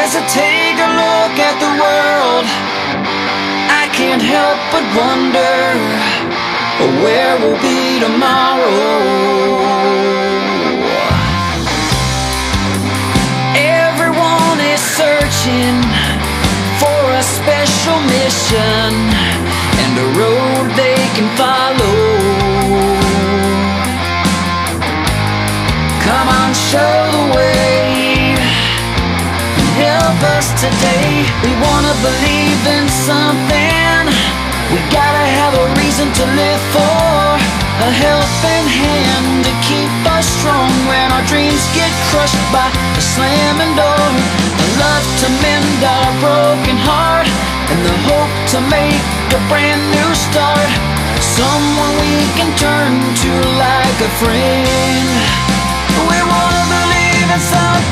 As I take a look at the world, I can't help but wonder where we'll be tomorrow. Everyone is searching for a special mission and a road they can follow. Come on, show the way, help us today. We wanna believe in something. We gotta have a reason to live for, a helping hand to keep us strong when our dreams get crushed by a slamming door. A love to mend our broken heart, and the hope to make a brand new start. Someone we can turn to like a friend. We wanna believe in something.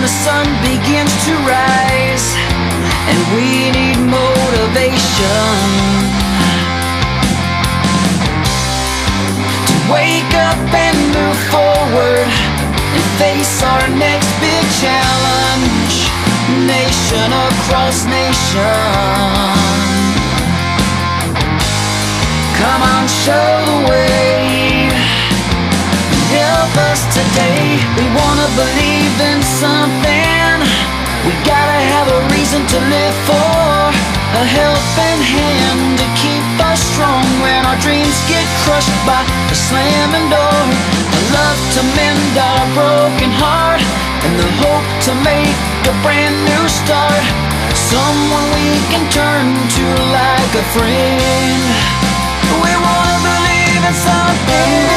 Sun begins to rise, and we need motivation to wake up and move forward and face our next big challenge. Nation across nation, come on, show the way, help us today. We wanna believe in something. We gotta have a reason to live for, a helping hand to keep us strong when our dreams get crushed by a slamming door. A love to mend our broken heart, and the hope to make a brand new start. Someone we can turn to like a friend. We wanna believe in something.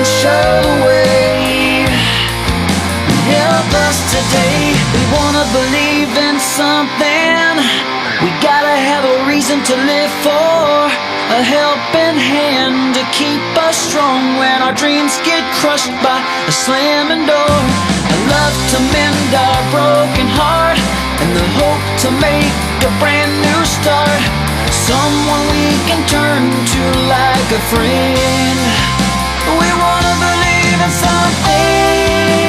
Show the way, help us today. We wanna believe in something. We gotta have a reason to live for, a helping hand to keep us strong when our dreams get crushed by a slamming door. A love to mend our broken heart, and the hope to make a brand new start. Someone we can turn to like a friend. We wanna believe in something.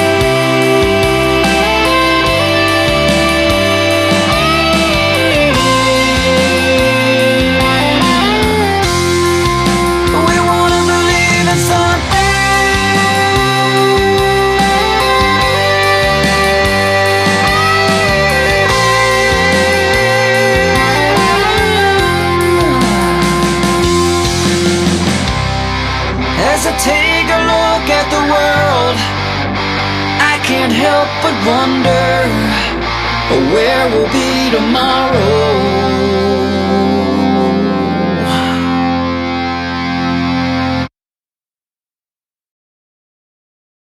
We wanna believe in As I take a look at the world, I can't help but wonder where we'll be tomorrow.